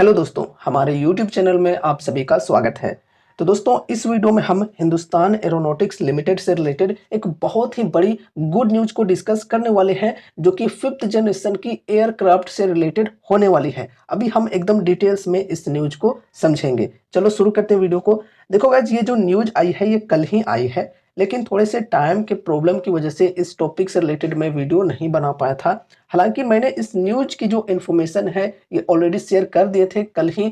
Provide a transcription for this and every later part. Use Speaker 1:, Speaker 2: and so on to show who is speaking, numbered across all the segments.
Speaker 1: Hello दोस्तों, हमारे YouTube channel में आप सभी का स्वागत है। तो दोस्तों, इस वीडियो में हम हिंदुस्तान एरोनॉटिक्स लिमिटेड से रिलेटेड एक बहुत ही बड़ी गुड न्यूज़ को डिस्कस करने वाले हैं, जो कि 5th जनरेशन की एयरक्राफ्ट से रिलेटेड होने वाली है। अभी हम एकदम डिटेल्स में इस न्यूज़ को समझेंगे। चलो शुरू करते हैं वीडियो को। देखो गाइस, ये जो न्यूज़ आई है ये कल ही आई है, लेकिन थोड़े से टाइम के प्रॉब्लम की वजह से इस टॉपिक से रिलेटेड मैं वीडियो नहीं बना पाया था। हालांकि मैंने इस न्यूज़ की जो इन्फॉर्मेशन है ये ऑलरेडी शेयर कर दिए थे कल ही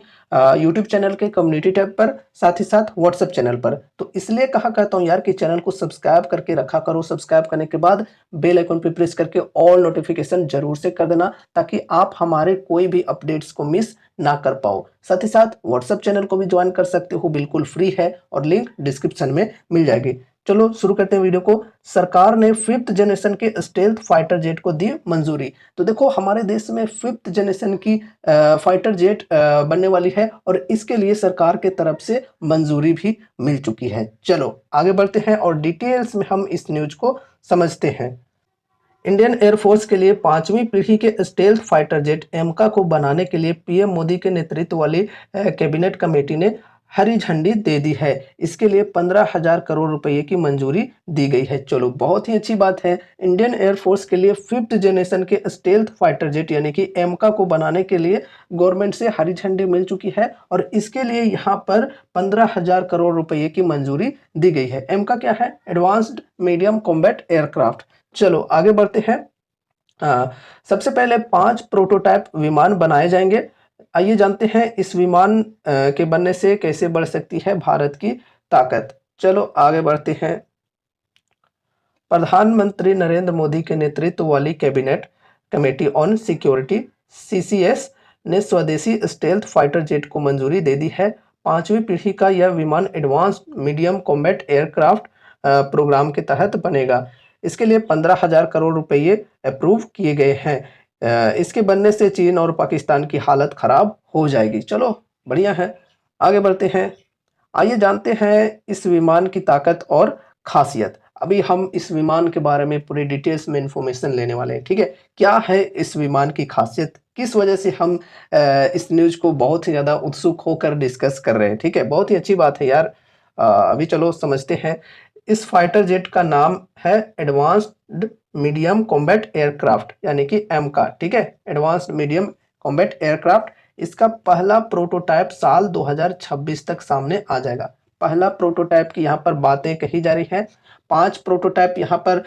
Speaker 1: यूट्यूब चैनल के कम्युनिटी टैब पर, साथ ही साथ व्हाट्सएप चैनल पर। तो इसलिए कहा करता हूँ यार कि चैनल को सब्सक्राइब करके रखा करो। सब्सक्राइब करने के बाद बेल आइकन पे प्रेस करके ऑल नोटिफिकेशन जरूर से कर देना, ताकि आप हमारे कोई भी अपडेट्स को मिस ना कर पाओ। साथ ही साथ व्हाट्सएप चैनल को भी ज्वाइन कर सकते हो, बिल्कुल फ्री है और लिंक डिस्क्रिप्शन में मिल जाएगी। चलो शुरू करते हैं वीडियो को। सरकार ने 5th जनरेशन के स्टेल्थ फाइटर जेट को दी मंजूरी। तो देखो, हमारे देश में 5th जनरेशन की फाइटर जेट बनने वाली है और इसके लिए सरकार के तरफ से मंजूरी भी मिल चुकी है। चलो आगे बढ़ते हैं और डिटेल्स में हम इस न्यूज को समझते हैं। इंडियन एयरफोर्स के लिए 5वीं पीढ़ी के स्टेल्थ फाइटर जेट एमका को बनाने के लिए पीएम मोदी के नेतृत्व वाली कैबिनेट कमेटी ने हरी झंडी दे दी है। इसके लिए 15,000 करोड़ रुपए की मंजूरी दी गई है। चलो बहुत ही अच्छी बात है। इंडियन एयरफोर्स के लिए 5th जनरेशन के स्टेल्थ फाइटर जेट यानी कि एमका को बनाने के लिए गवर्नमेंट से हरी झंडी मिल चुकी है और इसके लिए यहाँ पर 15,000 करोड़ रुपए की मंजूरी दी गई है। एमका क्या है? Advanced medium combat aircraft. चलो आगे बढ़ते हैं। सबसे पहले 5 प्रोटोटाइप विमान बनाए जाएंगे। आइए जानते हैं इस विमान के बनने से कैसे बढ़ सकती है भारत की ताकत। चलो आगे बढ़ते हैं। प्रधानमंत्री नरेंद्र मोदी के नेतृत्व वाली cabinet committee on security CCS ने स्वदेशी स्टेल्थ फाइटर जेट को मंजूरी दे दी है। 5वीं पीढ़ी का यह विमान advanced medium combat aircraft programme के तहत बनेगा। इसके लिए 15,000 करोड़ रुपये अप्रूव किए गए हैं। इसके बनने से चीन और पाकिस्तान की हालत खराब हो जाएगी। चलो बढ़िया है, आगे बढ़ते हैं। आइए जानते हैं इस विमान की ताकत और खासियत। अभी हम इस विमान के बारे में पूरी डिटेल्स में इंफॉर्मेशन लेने वाले हैं। ठीक है, क्या है इस विमान की खासियत, किस वजह से हम इस न्यूज को बहुत ही ज्यादा उत्सुक होकर डिस्कस कर रहे हैं। ठीक है, बहुत ही अच्छी बात है यार। अभी चलो समझते हैं। इस फाइटर जेट का नाम है एडवांस्ड मीडियम कॉम्बैट एयरक्राफ्ट यानी कि एमका। ठीक है, एडवांस्ड मीडियम कॉम्बैट एयरक्राफ्ट। इसका पहला प्रोटोटाइप साल 2026 तक सामने आ जाएगा। पहला प्रोटोटाइप की यहाँ पर बातें कही जा रही हैं। 5 प्रोटोटाइप यहाँ पर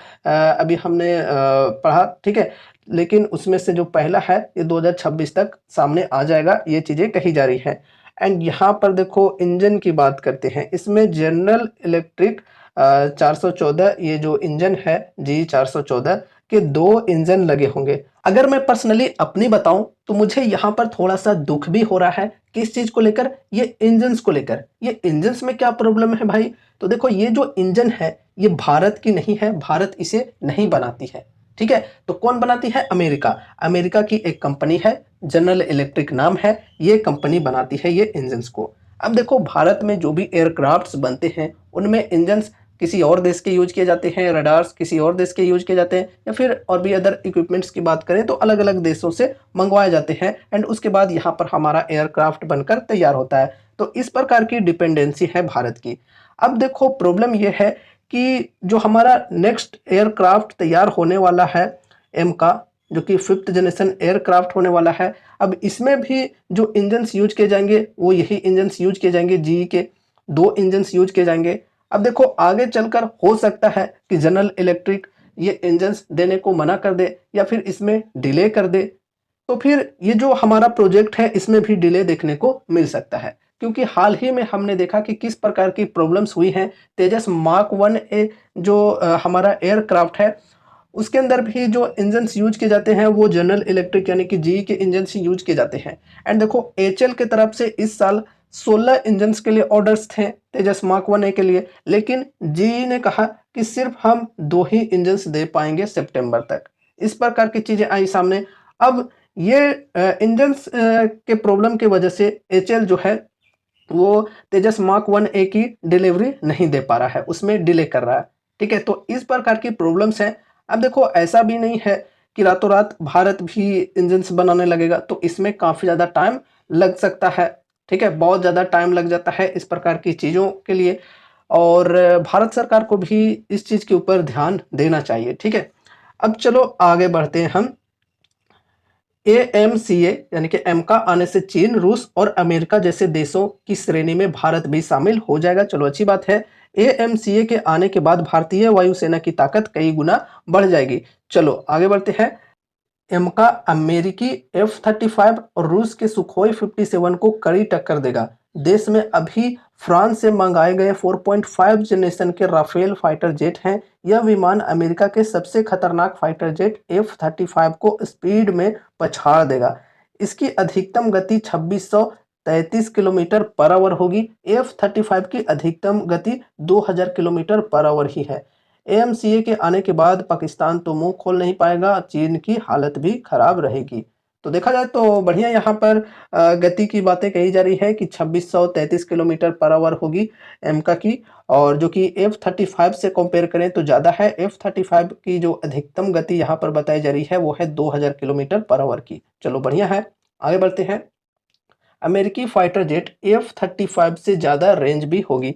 Speaker 1: अभी हमने पढ़ा। ठीक है, लेकिन उसमें से जो पहला है ये 2026 तक सामने आ जाएगा, ये चीजें कही जा रही है। एंड यहाँ पर देखो इंजन की बात करते हैं। इसमें जनरल इलेक्ट्रिक 414 ये जो इंजन है G414 के 2 इंजन लगे होंगे। अगर मैं पर्सनली अपनी बताऊं तो मुझे यहाँ पर थोड़ा सा दुख भी हो रहा है। किस चीज को लेकर? ये इंजन्स को लेकर। ये इंजन्स में क्या प्रॉब्लम है भाई? तो देखो, ये जो इंजन है ये भारत की नहीं है, भारत इसे नहीं बनाती है। ठीक है, तो कौन बनाती है? अमेरिका। अमेरिका की एक कंपनी है, जनरल इलेक्ट्रिक नाम है, ये कंपनी बनाती है ये इंजन्स को। अब देखो, भारत में जो भी एयरक्राफ्ट्स बनते हैं उनमें इंजन्स किसी और देश के यूज किए जाते हैं, रडार्स किसी और देश के यूज किए जाते हैं, या फिर और भी अदर इक्विपमेंट्स की बात करें तो अलग अलग देशों से मंगवाए जाते हैं। एंड उसके बाद यहाँ पर हमारा एयरक्राफ्ट बनकर तैयार होता है। तो इस प्रकार की डिपेंडेंसी है भारत की। अब देखो, प्रॉब्लम यह है कि जो हमारा नेक्स्ट एयरक्राफ्ट तैयार होने वाला है एम का, जो कि 5th जनरेशन एयरक्राफ्ट होने वाला है, अब इसमें भी जो इंजन्स यूज किए जाएंगे वो यही इंजन्स यूज किए जाएंगे। जी के 2 इंजन्स यूज किए जाएंगे। अब देखो, आगे चलकर हो सकता है कि जनरल इलेक्ट्रिक ये इंजन्स देने को मना कर दे या फिर इसमें डिले कर दे। तो फिर ये जो हमारा प्रोजेक्ट है इसमें भी डिले देखने को मिल सकता है, क्योंकि हाल ही में हमने देखा कि किस प्रकार की प्रॉब्लम्स हुई हैं। तेजस मार्क 1A जो हमारा एयरक्राफ्ट है उसके अंदर भी जो इंजन्स यूज किए जाते हैं वो जनरल इलेक्ट्रिक यानी कि जी के इंजन्स ही यूज किए जाते हैं। एंड देखो, एचएल की तरफ से इस साल 16 इंजन्स के लिए ऑर्डर्स थे तेजस मार्क 1A के लिए, लेकिन जी ने कहा कि सिर्फ हम 2 ही इंजन्स दे पाएंगे सितंबर तक। इस प्रकार की चीजें आई सामने। अब ये इंजन्स के प्रॉब्लम की वजह से एचएल जो है वो तेजस मार्क 1A की डिलीवरी नहीं दे पा रहा है, उसमें डिले कर रहा है। ठीक है, तो इस प्रकार की प्रॉब्लम्स हैं। अब देखो, ऐसा भी नहीं है कि रातों रात भारत भी इंजन्स बनाने लगेगा, तो इसमें काफ़ी ज़्यादा टाइम लग सकता है, ठीक है? बहुत ज़्यादा टाइम लग जाता है इस प्रकार की चीज़ों के लिए और भारत सरकार को भी इस चीज़ के ऊपर ध्यान देना चाहिए, ठीक है? अब चलो आगे बढ़ते हैं हम। एएमसीए यानी कि एमका आने से चीन, रूस और अमेरिका जैसे देशों की श्रेणी में भारत भी शामिल हो जाएगा। चलो अच्छी बात है। एएमसीए के आने के बाद भारतीय वायुसेना की ताकत कई गुना बढ़ जाएगी। चलो आगे बढ़ते हैं। इनका अमेरिकी F-35 और रूस के सुखोई 57 को कड़ी टक्कर देगा। देश में अभी फ्रांस से मंगाए गए 4.5 जनरेशन के राफेल फाइटर जेट हैं। यह विमान अमेरिका के सबसे खतरनाक फाइटर जेट F-35 को स्पीड में पछाड़ देगा। इसकी अधिकतम गति 2633 किलोमीटर पर आवर होगी। F-35 की अधिकतम गति 2000 किलोमीटर पर आवर ही है। एएमसीए के आने के बाद पाकिस्तान तो मुंह खोल नहीं पाएगा, चीन की हालत भी खराब रहेगी। तो देखा जाए तो बढ़िया यहाँ पर गति की बातें कही जा रही है कि 2633 किलोमीटर पर आवर होगी एमका की, और जो कि F-35 से कंपेयर करें तो ज़्यादा है। F-35 की जो अधिकतम गति यहाँ पर बताई जा रही है वो है 2000 किलोमीटर पर आवर की। चलो बढ़िया है, आगे बढ़ते हैं। अमेरिकी फाइटर जेट F-35 से ज़्यादा रेंज भी होगी।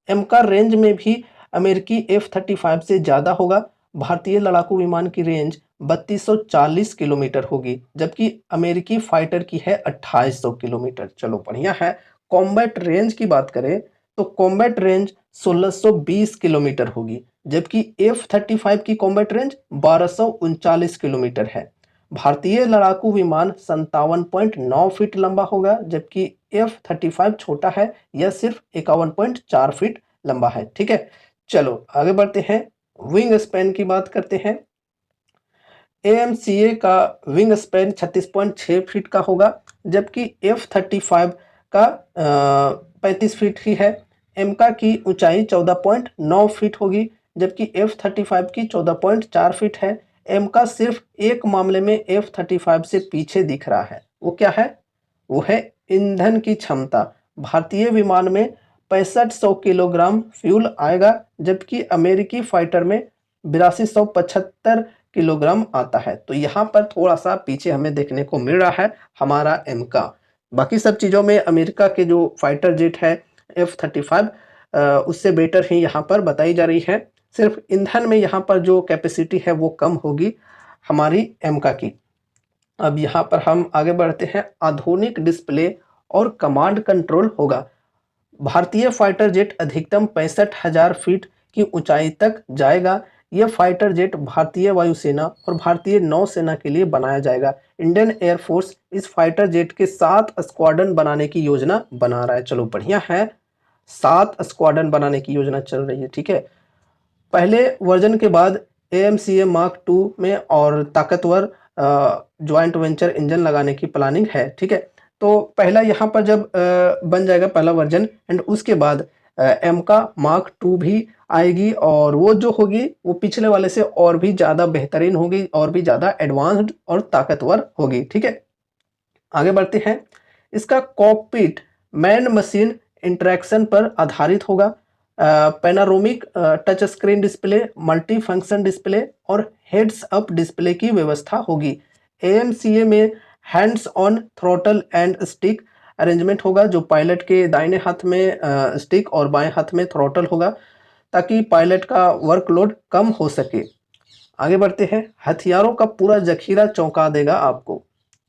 Speaker 1: एमका रेंज में भी अमेरिकी F-35 से ज़्यादा होगा। भारतीय लड़ाकू विमान की रेंज 3240 किलोमीटर होगी, जबकि अमेरिकी फाइटर की है 2800 किलोमीटर। चलो बढ़िया है। कॉम्बैट रेंज की बात करें तो कॉम्बैट रेंज 1620 किलोमीटर होगी, जबकि F-35 की कॉम्बैट रेंज 1239 किलोमीटर है। भारतीय लड़ाकू विमान 57.9 फीट लंबा होगा, जबकि F-35 छोटा है, यह सिर्फ 51.4 फीट लंबा है, ठीक है? चलो आगे बढ़ते हैं, विंग स्पैन की बात करते हैं। एएमसीए का विंग स्पैन 36.6 फीट का होगा, जबकि F-35 का 35 फीट ही है। एमका की ऊंचाई 14.9 फीट होगी, जबकि F-35 की 14.4 फीट है। एमका सिर्फ एक मामले में F-35 से पीछे दिख रहा है, वो क्या है? वो है ईंधन की क्षमता। भारतीय विमान में 6500 किलोग्राम फ्यूल आएगा, जबकि अमेरिकी फाइटर में 8275 किलोग्राम आता है। तो यहाँ पर थोड़ा-सा पीछे हमें देखने को मिल रहा है हमारा एमका। बाकी सब चीज़ों में अमेरिका के जो फाइटर जेट है F-35 उससे बेटर ही यहाँ पर बताई जा रही है। सिर्फ ईंधन में यहाँ पर जो कैपेसिटी है वो कम होगी हमारी एमका की। अब यहाँ पर हम आगे बढ़ते हैं। आधुनिक डिस्प्ले और कमांड कंट्रोल होगा। भारतीय फाइटर जेट अधिकतम 65,000 फीट की ऊंचाई तक जाएगा। यह फाइटर जेट भारतीय वायुसेना और भारतीय नौसेना के लिए बनाया जाएगा। इंडियन एयरफोर्स इस फाइटर जेट के 7 स्क्वाड्रन बनाने की योजना बना रहा है। चलो बढ़िया है, 7 स्क्वाड्रन बनाने की योजना चल रही है, ठीक है। पहले वर्जन के बाद एएमसीए मार्क 2 में और ताकतवर ज्वाइंट वेंचर इंजन लगाने की प्लानिंग है, ठीक है। तो पहला यहाँ पर जब बन जाएगा पहला वर्जन एंड उसके बाद एमका मार्क 2 भी आएगी, और वो जो होगी वो पिछले वाले से और भी ज़्यादा बेहतरीन होगी और भी ज़्यादा एडवांस्ड और ताकतवर होगी, ठीक है। आगे बढ़ते हैं। इसका कॉकपिट मैन मशीन इंटरेक्शन पर आधारित होगा। Panoramic touch screen display, multi function display और हेड्स अप डिस्प्ले की व्यवस्था होगी। एएमसीए में hands on throttle and stick arrangement होगा, जो पायलट के दाहिने हाथ में स्टिक और बाएं हाथ में थ्रॉटल होगा, ताकि पायलट का वर्कलोड कम हो सके। आगे बढ़ते हैं। हथियारों का पूरा जखीरा चौंका देगा आपको।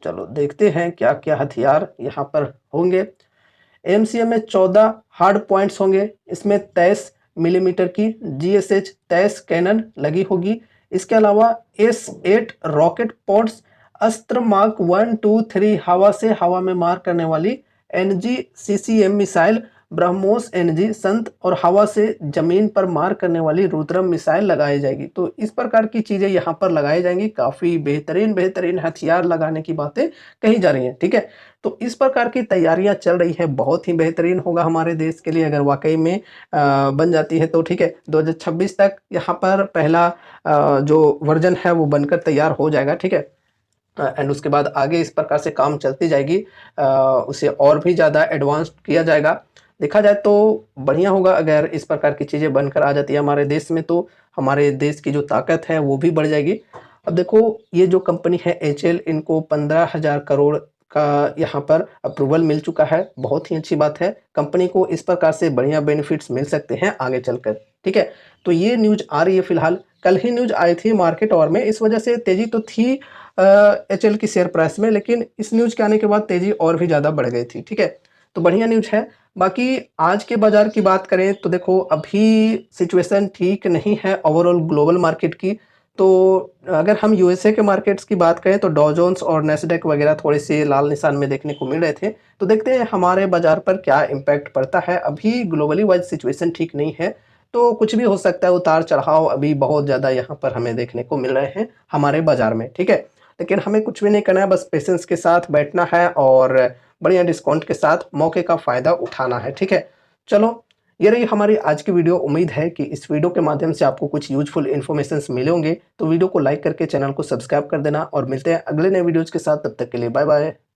Speaker 1: चलो देखते हैं क्या क्या हथियार यहाँ पर होंगे। एमसीए में 14 हार्ड पॉइंट्स होंगे। इसमें 23 मिलीमीटर की GSH 23 कैनन लगी होगी। इसके अलावा S8 रॉकेट पॉड्स, अस्त्र मार्क 1, 2, 3 हवा से हवा में मार करने वाली NG CCM missile, BrahMos NG संत और हवा से जमीन पर मार करने वाली रुद्रम मिसाइल लगाई जाएगी। तो इस प्रकार की चीजें यहाँ पर लगाई जाएंगी। काफी बेहतरीन बेहतरीन हथियार लगाने की बातें कही जा रही हैं, ठीक है। तो इस प्रकार की तैयारियां चल रही है, बहुत ही बेहतरीन होगा हमारे देश के लिए अगर वाकई में बन जाती है तो, ठीक है। 2026 तक यहाँ पर पहला जो वर्जन है वो बनकर तैयार हो जाएगा, ठीक है। एंड उसके बाद आगे इस प्रकार से काम चलती जाएगी, उसे और भी ज़्यादा एडवांस किया जाएगा। देखा जाए तो बढ़िया होगा अगर इस प्रकार की चीज़ें बनकर आ जाती है हमारे देश में, तो हमारे देश की जो ताकत है वो भी बढ़ जाएगी। अब देखो ये जो कंपनी है एचएल, इनको 15,000 करोड़ का यहाँ पर अप्रूवल मिल चुका है। बहुत ही अच्छी बात है। कंपनी को इस प्रकार से बढ़िया बेनिफिट्स मिल सकते हैं आगे चलकर, ठीक है? तो ये न्यूज़ आ रही है फिलहाल। कल ही न्यूज़ आई थी मार्केट आवर में, इस वजह से तेज़ी तो थी एचएल की शेयर प्राइस में, लेकिन इस न्यूज़ के आने के बाद तेज़ी और भी ज़्यादा बढ़ गई थी, ठीक है? तो बढ़िया न्यूज़ है। बाकी आज के बाज़ार की बात करें तो देखो अभी सिचुएशन ठीक नहीं है ओवरऑल ग्लोबल मार्केट की। तो अगर हम यूएसए के मार्केट्स की बात करें तो डॉ जोन्स और नैस्डैक वगैरह थोड़े से लाल निशान में देखने को मिल रहे थे। तो देखते हैं हमारे बाज़ार पर क्या इम्पैक्ट पड़ता है। अभी ग्लोबली वाइज़ सिचुएशन ठीक नहीं है, तो कुछ भी हो सकता है, उतार-चढ़ाव अभी बहुत ज़्यादा यहाँ पर हमें देखने को मिल रहे हैं हमारे बाज़ार में, ठीक है? लेकिन हमें कुछ भी नहीं करना है, बस पेशेंस के साथ बैठना है और बढ़िया डिस्काउंट के साथ मौके का फ़ायदा उठाना है, ठीक है? चलो, ये रही हमारी आज की वीडियो। उम्मीद है कि इस वीडियो के माध्यम से आपको कुछ यूज़फुल इन्फॉर्मेशंस मिले होंगे। तो वीडियो को लाइक करके चैनल को सब्सक्राइब कर देना और मिलते हैं अगले नए वीडियोज़ के साथ। तब तक के लिए बाय बाय।